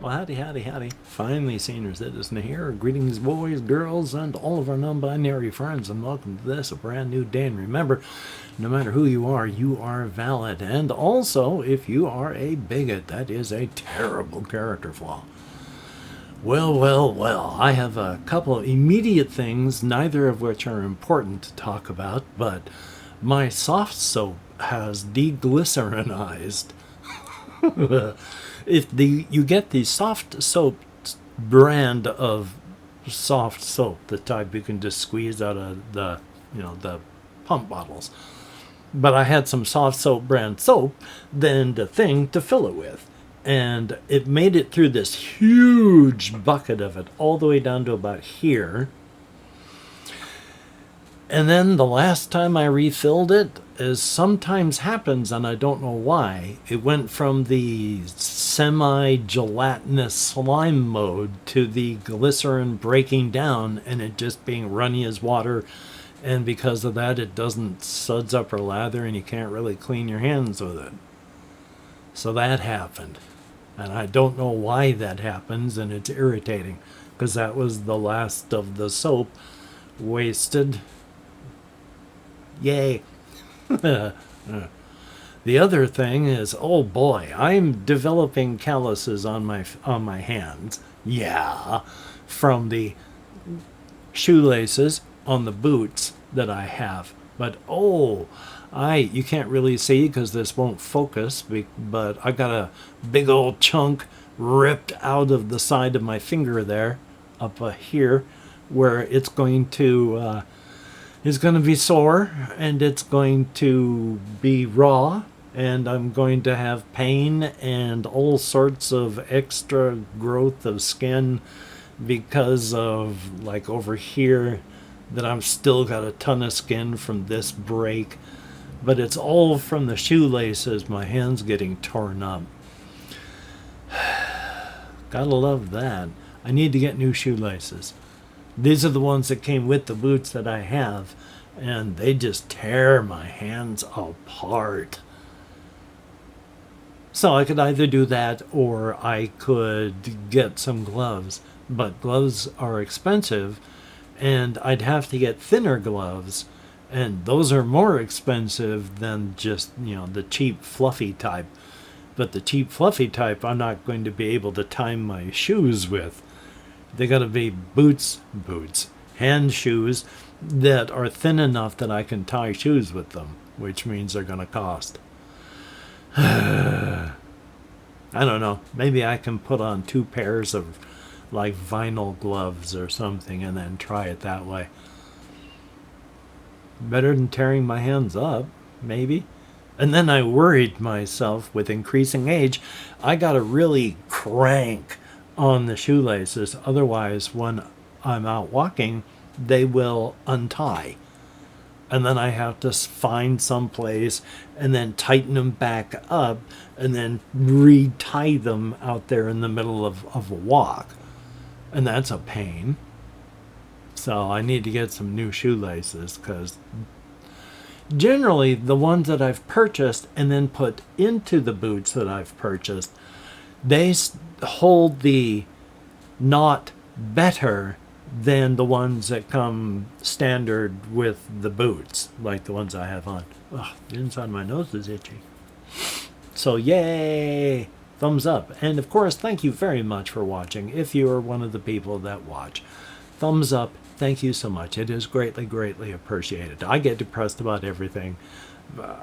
Well, howdy, howdy, howdy. Finally, senior citizen here. Greetings, boys, girls, and all of our non-binary friends, and welcome to this, a brand new day. And remember, no matter who you are valid. And also, if you are a bigot, that is a terrible character flaw. Well, I have a couple of immediate things, neither of which are important to talk about, but my soft soap has deglycerinized. You get the soft soap brand of soft soap, the type you can just squeeze out of the pump bottles. But I had some soft soap brand soap, then the thing to fill it with. And it made it through this huge bucket of it all the way down to about here. And then the last time I refilled it, as sometimes happens, and I don't know why, it went from the semi-gelatinous slime mode to the glycerin breaking down and it just being runny as water. And because of that, it doesn't suds up or lather and you can't really clean your hands with it. So that happened. And I don't know why that happens, and it's irritating because that was the last of the soap wasted. Yay. The other thing is, oh boy, I'm developing calluses on my hands. Yeah, from the shoelaces on the boots that I have. But you can't really see because this won't focus, but I got a big old chunk ripped out of the side of my finger there, up here, where it's going to be sore and it's going to be raw, and I'm going to have pain and all sorts of extra growth of skin because of, like, over here, that I've still got a ton of skin from this break. But it's all from the shoelaces, my hands getting torn up. Gotta love that. I need to get new shoelaces. These are the ones that came with the boots that I have, and they just tear my hands apart. So I could either do that or I could get some gloves. But gloves are expensive, and I'd have to get thinner gloves. And those are more expensive than just, the cheap fluffy type. But the cheap fluffy type I'm not going to be able to time my shoes with. They gotta be boots, hand shoes that are thin enough that I can tie shoes with them, which means they're gonna cost. I don't know. Maybe I can put on 2 pairs of like vinyl gloves or something and then try it that way. Better than tearing my hands up, maybe. And then I worried myself with increasing age. I got to really crank on the shoelaces. Otherwise, when I'm out walking, they will untie. And then I have to find some place and then tighten them back up and then re-tie them out there in the middle of a walk. And that's a pain. So I need to get some new shoelaces, because generally the ones that I've purchased and then put into the boots that I've purchased, they hold the knot better than the ones that come standard with the boots, like the ones I have on. Ugh, the inside of my nose is itchy. So yay! Thumbs up. And of course, thank you very much for watching. If you are one of the people that watch, thumbs up. Thank you so much. It is greatly, greatly appreciated. I get depressed about everything.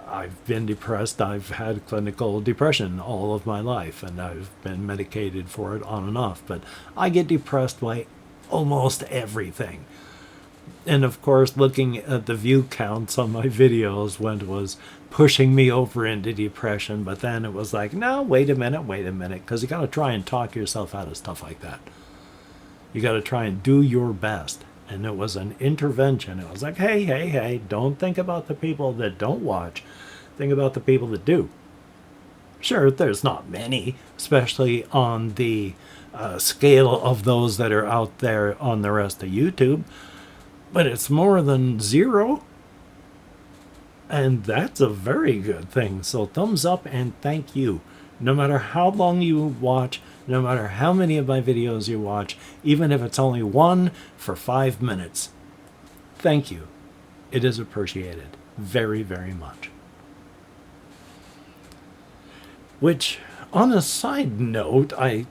I've been depressed. I've had clinical depression all of my life, and I've been medicated for it on and off. But I get depressed by almost everything. And of course, looking at the view counts on my videos when it was pushing me over into depression. But then it was like, no, wait a minute, because you got to try and talk yourself out of stuff like that. You got to try and do your best. And it was an intervention. It was like, hey, don't think about the people that don't watch. Think about the people that do. Sure, there's not many, especially on the scale of those that are out there on the rest of YouTube. But it's more than 0. And that's a very good thing. So thumbs up and thank you. No matter how long you watch, no matter how many of my videos you watch, even if it's only one for 5 minutes. Thank you. It is appreciated very, very much. Which, on a side note, I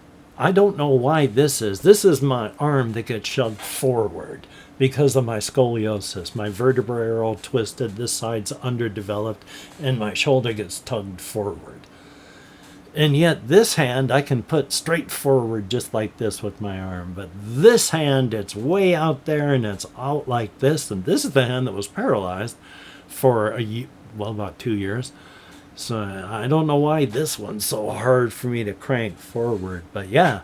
don't know why this is. This is my arm that gets shoved forward because of my scoliosis. My vertebrae are all twisted, this side's underdeveloped, and my shoulder gets tugged forward. And yet this hand I can put straight forward just like this with my arm. But this hand, it's way out there and it's out like this. And this is the hand that was paralyzed for about 2 years. So I don't know why this one's so hard for me to crank forward. But yeah,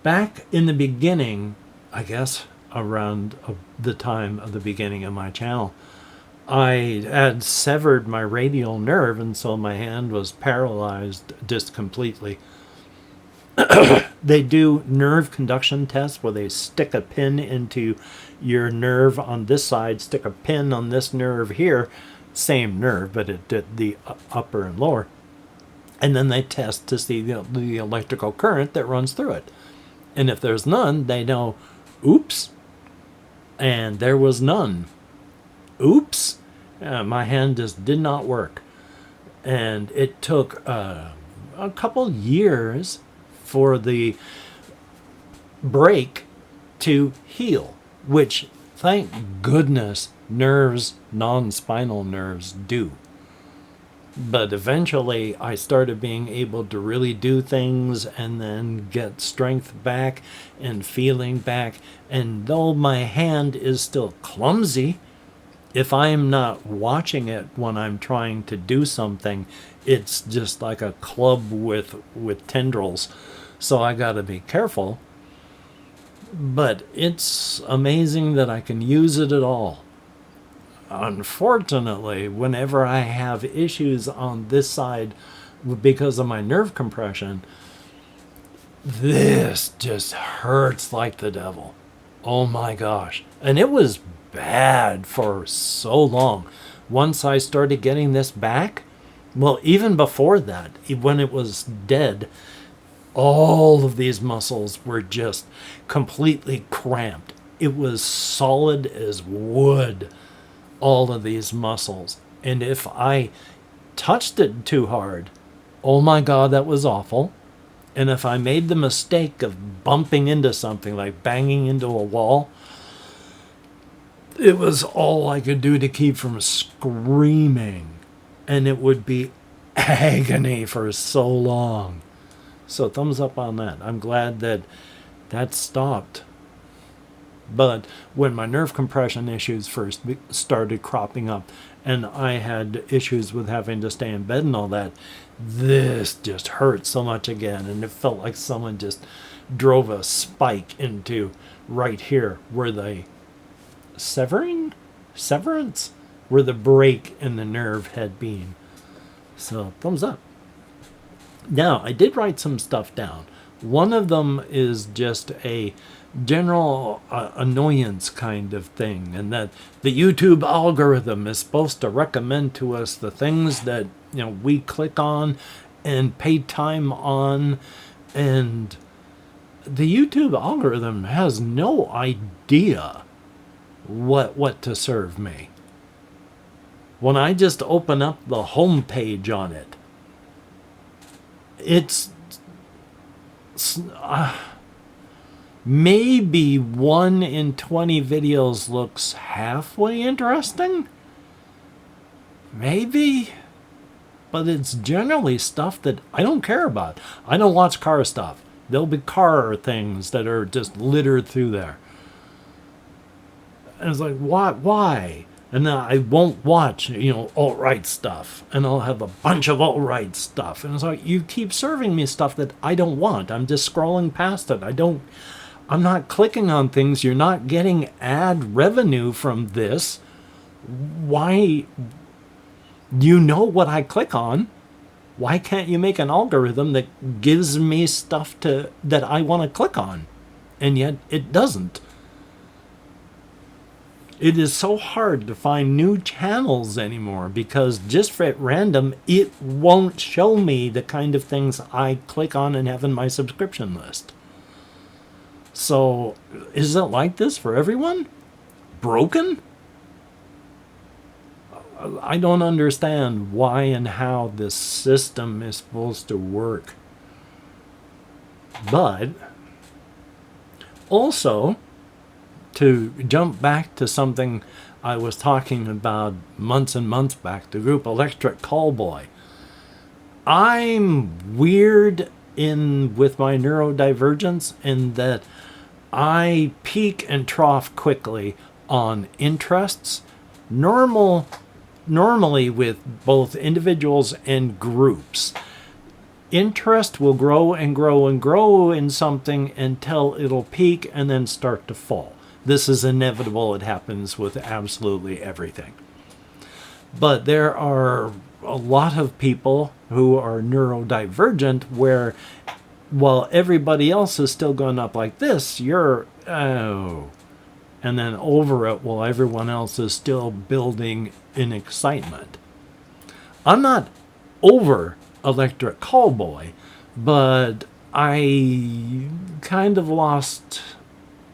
back in the beginning, I guess around the time of the beginning of my channel, I had severed my radial nerve, and so my hand was paralyzed just completely. They do nerve conduction tests where they stick a pin into your nerve on this side, stick a pin on this nerve here, same nerve, but it did the upper and lower, and then they test to see the electrical current that runs through it. And if there's none, they know, oops, and there was none. Oops, my hand just did not work. And it took a couple years for the break to heal, which, thank goodness, nerves, non-spinal nerves do. But eventually I started being able to really do things and then get strength back and feeling back. And though my hand is still clumsy, if I'm not watching it when I'm trying to do something, it's just like a club with tendrils. So I got to be careful. But it's amazing that I can use it at all. Unfortunately, whenever I have issues on this side because of my nerve compression, this just hurts like the devil. Oh my gosh. And it was bad for so long. Once I started getting this back, well, even before that, when it was dead, all of these muscles were just completely cramped. It was solid as wood, all of these muscles. And if I touched it too hard, oh my God, that was awful. And if I made the mistake of bumping into something, like banging into a wall, it was all I could do to keep from screaming. And it would be agony for so long. So thumbs up on that. I'm glad that that stopped. But when my nerve compression issues first started cropping up and I had issues with having to stay in bed and all that, this just hurt so much again. And it felt like someone just drove a spike into right here where the severance, where the break in the nerve had been. So thumbs up. Now, I did write some stuff down. One of them is just a general annoyance kind of thing, and that the YouTube algorithm is supposed to recommend to us the things that we click on and pay time on, and the YouTube algorithm has no idea what to serve me. When I just open up the home page on it, it's maybe 1 in 20 videos looks halfway interesting. Maybe. But it's generally stuff that I don't care about. I don't watch car stuff. There'll be car things that are just littered through there. And it's like, why? And then I won't watch, alt-right stuff. And I'll have a bunch of alt-right stuff. And it's like, you keep serving me stuff that I don't want. I'm just scrolling past it. I'm not clicking on things. You're not getting ad revenue from this. Why? You know what I click on. Why can't you make an algorithm that gives me stuff that I want to click on? And yet it doesn't. It is so hard to find new channels anymore because just at random, it won't show me the kind of things I click on and have in my subscription list. So, is it like this for everyone? Broken? I don't understand why and how this system is supposed to work. But also, to jump back to something I was talking about months and months back, the group Electric Callboy. I'm weird with my neurodivergence in that I peak and trough quickly on interests. Normally with both individuals and groups. Interest will grow and grow and grow in something until it'll peak and then start to fall. This is inevitable. It happens with absolutely everything. But there are a lot of people who are neurodivergent where while everybody else is still going up like this, you're, oh. And then over it while everyone else is still building in excitement. I'm not over Electric Callboy, but I kind of lost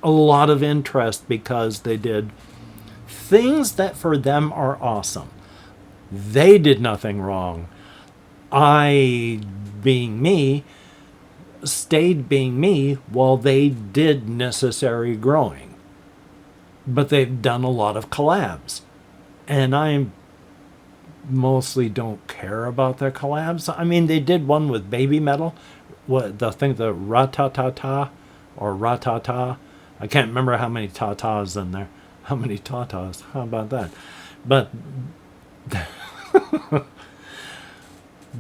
a lot of interest because they did things that for them are awesome. They did nothing wrong. I, being me, stayed being me while they did necessary growing. But they've done a lot of collabs. And I mostly don't care about their collabs. I mean, they did one with Baby Metal. The Ratatata or Ratata. I can't remember how many tatas in there. How many tatas? How about that? But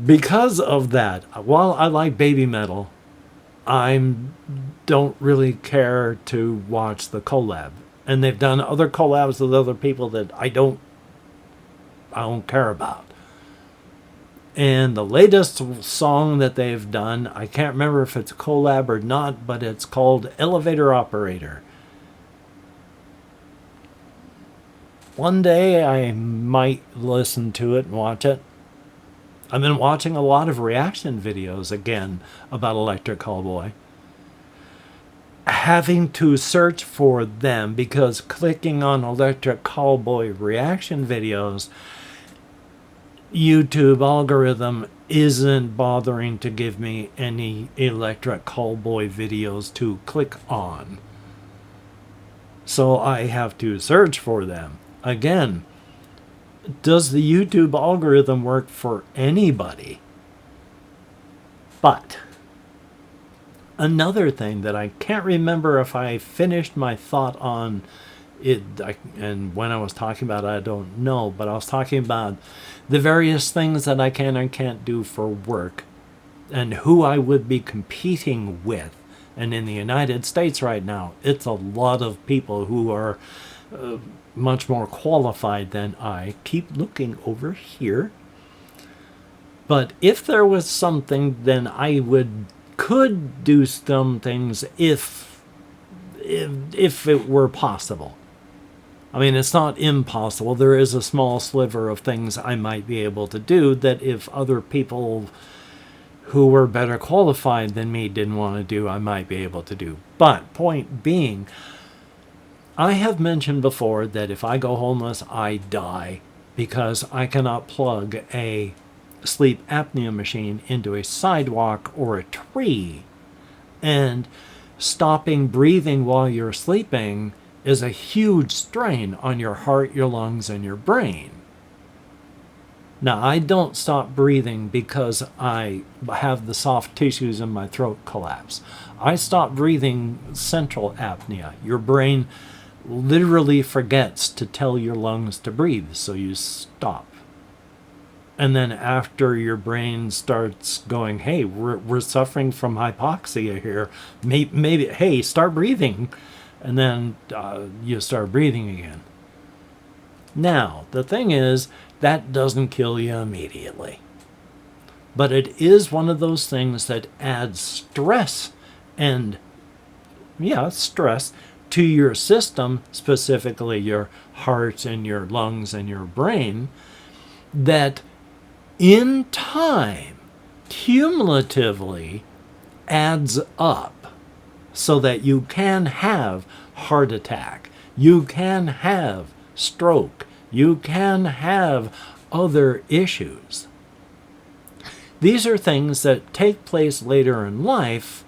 because of that, while I like Baby Metal, I don't really care to watch the collab. And they've done other collabs with other people that I don't care about. And the latest song that they've done, I can't remember if it's a collab or not, but it's called Elevator Operator. One day I might listen to it and watch it. I've been watching a lot of reaction videos again about Electric Callboy. Having to search for them because clicking on Electric Callboy reaction videos, YouTube algorithm isn't bothering to give me any Electric Callboy videos to click on. So I have to search for them. Again, does the YouTube algorithm work for anybody? But another thing that I can't remember if I finished my thought on it, and when I was talking about it, I don't know, but I was talking about the various things that I can and can't do for work and who I would be competing with. And in the United States right now, it's a lot of people who are much more qualified than I. Keep looking over here. But if there was something, then I could do some things if it were possible. I mean, it's not impossible. There is a small sliver of things I might be able to do that if other people who were better qualified than me didn't want to do, I might be able to do. But point being, I have mentioned before that if I go homeless, I die because I cannot plug a sleep apnea machine into a sidewalk or a tree. And stopping breathing while you're sleeping is a huge strain on your heart, your lungs, and your brain. Now, I don't stop breathing because I have the soft tissues in my throat collapse. I stop breathing central apnea. Your brain literally forgets to tell your lungs to breathe, so you stop. And then after your brain starts going, hey, we're suffering from hypoxia here, maybe hey, start breathing. And then you start breathing again. Now, the thing is, that doesn't kill you immediately. But it is one of those things that adds stress to your system, specifically your heart and your lungs and your brain, that in time, cumulatively adds up so that you can have heart attack, you can have stroke, you can have other issues. These are things that take place later in life,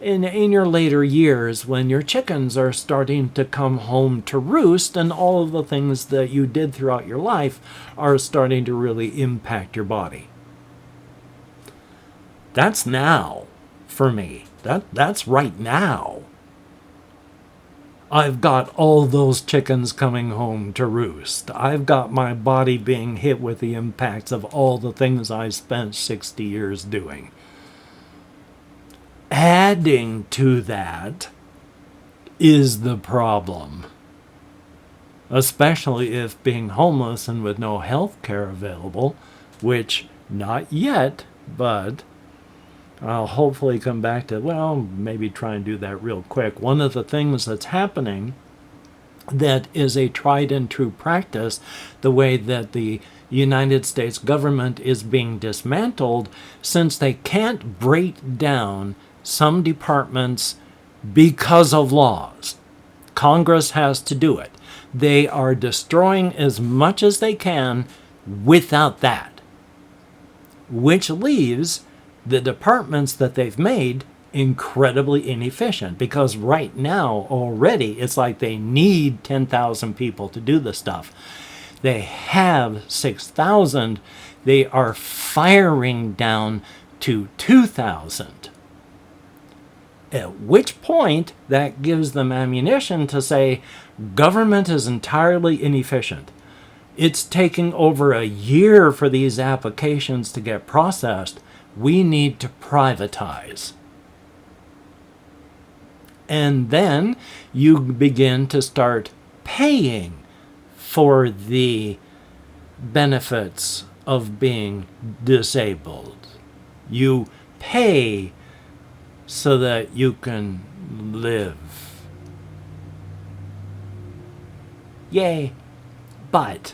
in your later years, when your chickens are starting to come home to roost and all of the things that you did throughout your life are starting to really impact your body. That's now for me. That's right now. I've got all those chickens coming home to roost. I've got my body being hit with the impacts of all the things I spent 60 years doing. Adding to that is the problem. Especially if being homeless and with no health care available, which not yet, but I'll hopefully come back to, well, maybe try and do that real quick. One of the things that's happening that is a tried and true practice, the way that the United States government is being dismantled, since they can't break down some departments because of laws. Congress has to do it. They are destroying as much as they can without that, which leaves the departments that they've made incredibly inefficient, because right now already it's like they need 10,000 people to do the stuff. They have 6,000. They are firing down to 2,000. At which point that gives them ammunition to say government is entirely inefficient. It's taking over a year for these applications to get processed. We need to privatize. And then you begin to start paying for the benefits of being disabled. You pay so that you can live. Yay. But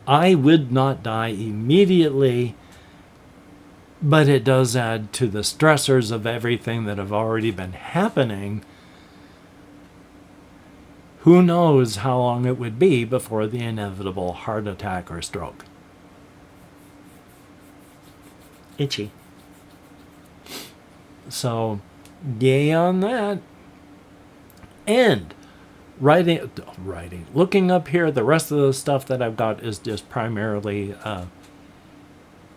I would not die immediately. But it does add to the stressors of everything that have already been happening. Who knows how long it would be before the inevitable heart attack or stroke. Itchy. So, yay on that. And looking up here, the rest of the stuff that I've got is just primarily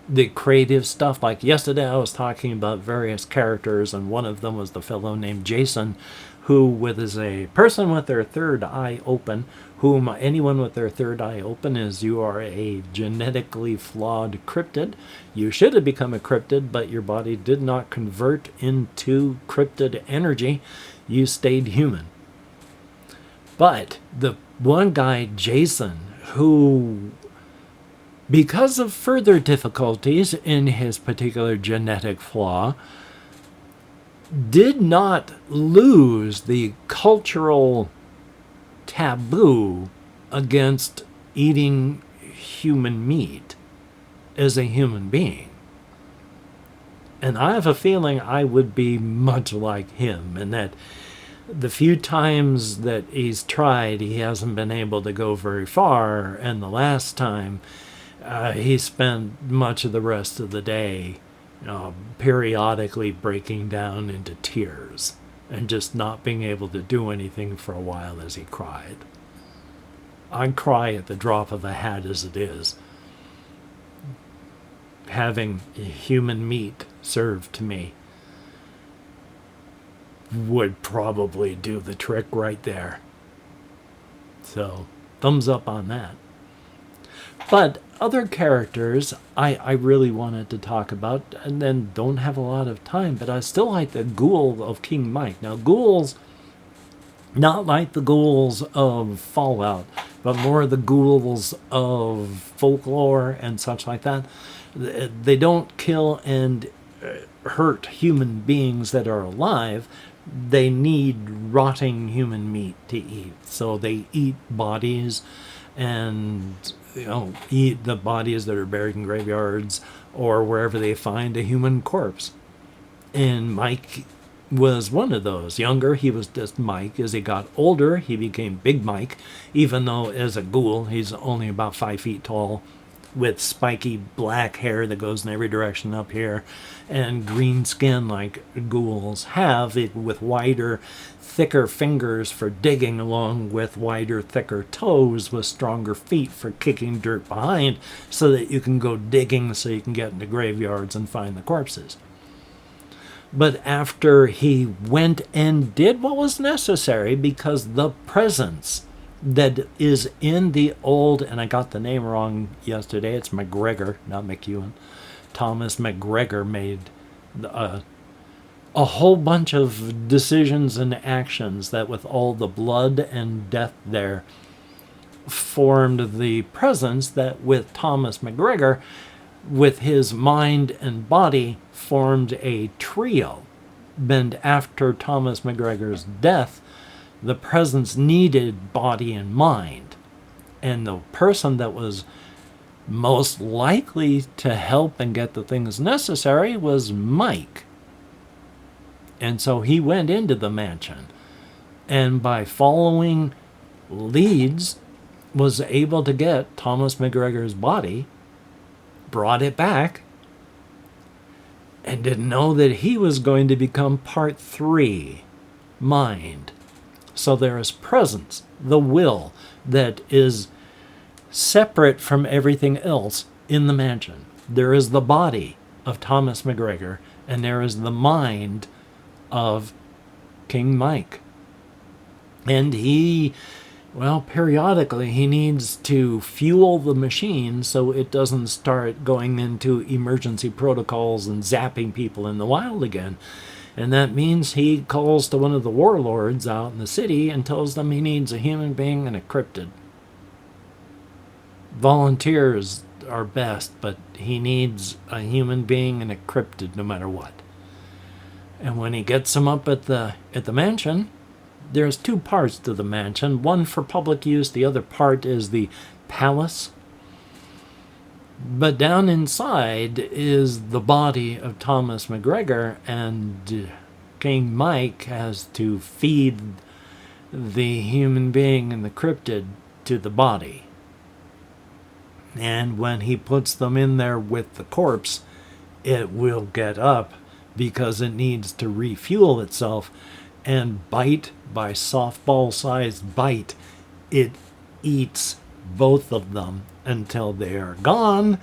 the creative stuff. Like yesterday I was talking about various characters, and one of them was the fellow named Jason, who is a person with their third eye open, whom anyone with their third eye open is, you are a genetically flawed cryptid. You should have become a cryptid, but your body did not convert into cryptid energy. You stayed human. But the one guy, Jason, who, because of further difficulties in his particular genetic flaw, did not lose the cultural taboo against eating human meat as a human being. And I have a feeling I would be much like him, and that the few times that he's tried, he hasn't been able to go very far, and the last time he spent much of the rest of the day periodically breaking down into tears and just not being able to do anything for a while as he cried. I cry at the drop of a hat as it is. Having human meat served to me would probably do the trick right there. So, thumbs up on that. But other characters I really wanted to talk about, and then don't have a lot of time, but I still like the ghoul of King Mike. Now, ghouls, not like the ghouls of Fallout, but more the ghouls of folklore and such like that. They don't kill and hurt human beings that are alive, they need rotting human meat to eat. So they eat bodies and eat the bodies that are buried in graveyards or wherever they find a human corpse. And Mike was one of those. Younger, he was just Mike. As he got older, he became Big Mike, even though as a ghoul, he's only about 5 feet tall, with spiky black hair that goes in every direction up here, and green skin like ghouls have, with wider, thicker fingers for digging, along with wider, thicker toes with stronger feet for kicking dirt behind, so that you can go digging so you can get into graveyards and find the corpses. But after he went and did what was necessary, because the presence that is in the old, and I got the name wrong yesterday, it's McGregor, not McEwen. Thomas McGregor made a whole bunch of decisions and actions that, with all the blood and death there, formed the presence that, with Thomas McGregor, with his mind and body, formed a trio. And after Thomas McGregor's death, the presence needed body and mind. And the person that was most likely to help and get the things necessary was Mike. And so he went into the mansion, and by following leads was able to get Thomas McGregor's body, brought it back, and didn't know that he was going to become part 3, mind. So there is presence, the will, that is separate from everything else in the mansion. There is the body of Thomas McGregor, and there is the mind of King Mike. And he, periodically he needs to fuel the machine so it doesn't start going into emergency protocols and zapping people in the wild again. And that means he calls to one of the warlords out in the city and tells them he needs a human being and a cryptid. Volunteers are best, but he needs a human being and a cryptid no matter what. And when he gets them up at the mansion, there's 2 parts to the mansion. One for public use, the other part is the palace. But down inside is the body of Thomas McGregor, and King Mike has to feed the human being and the cryptid to the body. And when he puts them in there with the corpse, it will get up because it needs to refuel itself, and bite by softball-sized bite, it eats both of them until they are gone,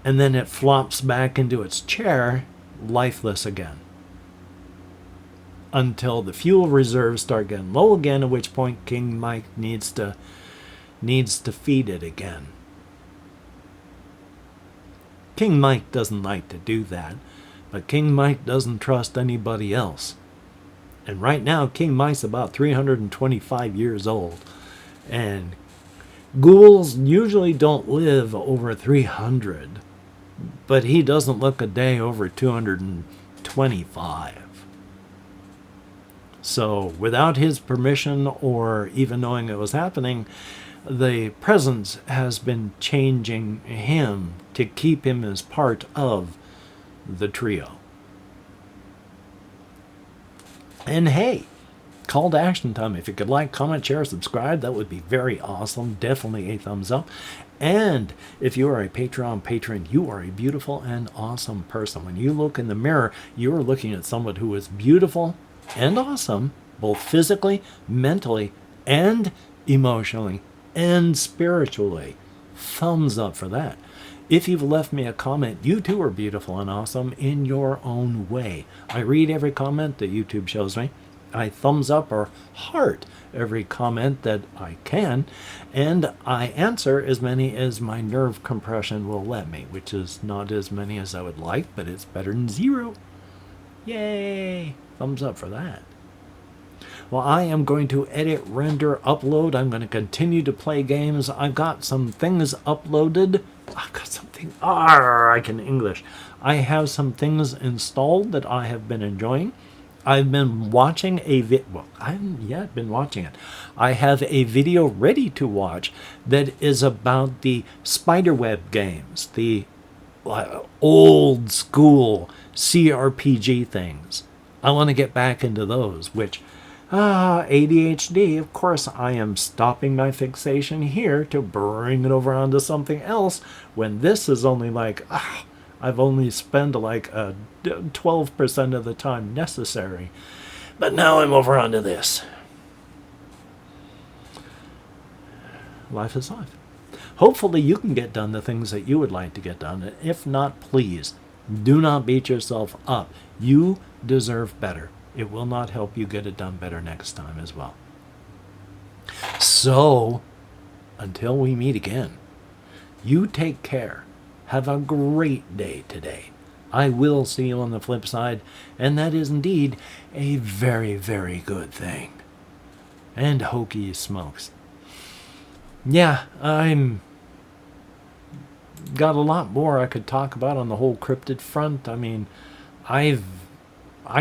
and then it flops back into its chair, lifeless again, until the fuel reserves start getting low again, at which point King Mike needs to feed it again. King Mike doesn't like to do that, but King Mike doesn't trust anybody else. And right now, King Mike's about 325 years old, and ghouls usually don't live over 300, but he doesn't look a day over 225. So without his permission or even knowing it was happening, the presence has been changing him to keep him as part of the trio. And hey, call to action time. If you could like, comment, share, subscribe, that would be very awesome. Definitely a thumbs up. And if you are a Patreon patron, you are a beautiful and awesome person. When you look in the mirror, you are looking at someone who is beautiful and awesome, both physically, mentally, and emotionally, and spiritually. Thumbs up for that. If you've left me a comment, you too are beautiful and awesome in your own way. I read every comment that YouTube shows me. I thumbs up or heart every comment that I can, and I answer as many as my nerve compression will let me, which is not as many as I would like, but it's better than 0. Yay! Thumbs up for that. Well, I am going to edit, render, upload. I'm going to continue to play games. I've got some things uploaded. I can English. I have some things installed that I have been enjoying. I've been watching well, I haven't yet been watching it. I have a video ready to watch that is about the spiderweb games, the old school CRPG things. I want to get back into those, which, ADHD, of course, I am stopping my fixation here to bring it over onto something else when this is only like, I've only spent like 12% of the time necessary. But now I'm over onto this. Life is life. Hopefully you can get done the things that you would like to get done. If not, please, do not beat yourself up. You deserve better. It will not help you get it done better next time as well. So, until we meet again, you take care. Have a great day today. I will see you on the flip side, and that is indeed a very, very good thing. And hokey smokes. Yeah, I'm got a lot more I could talk about on the whole cryptid front. I mean, I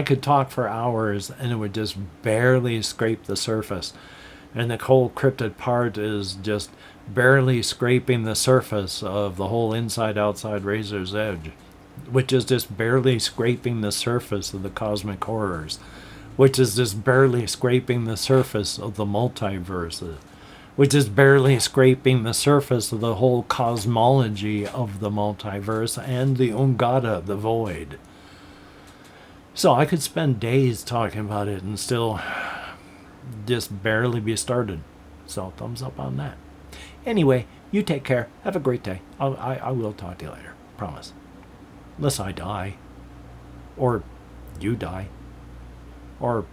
could talk for hours and it would just barely scrape the surface. And the whole cryptid part is just barely scraping the surface of the whole inside-outside razor's edge, which is just barely scraping the surface of the cosmic horrors, which is just barely scraping the surface of the multiverse, which is barely scraping the surface of the whole cosmology of the multiverse and the Ungata, the void. So I could spend days talking about it and still just barely be started. So thumbs up on that. Anyway, you take care. Have a great day. I will talk to you later. Promise. Unless I die. Or you die. Or,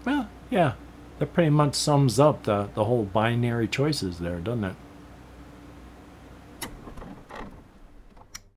well, yeah. That pretty much sums up the whole binary choices there, doesn't it?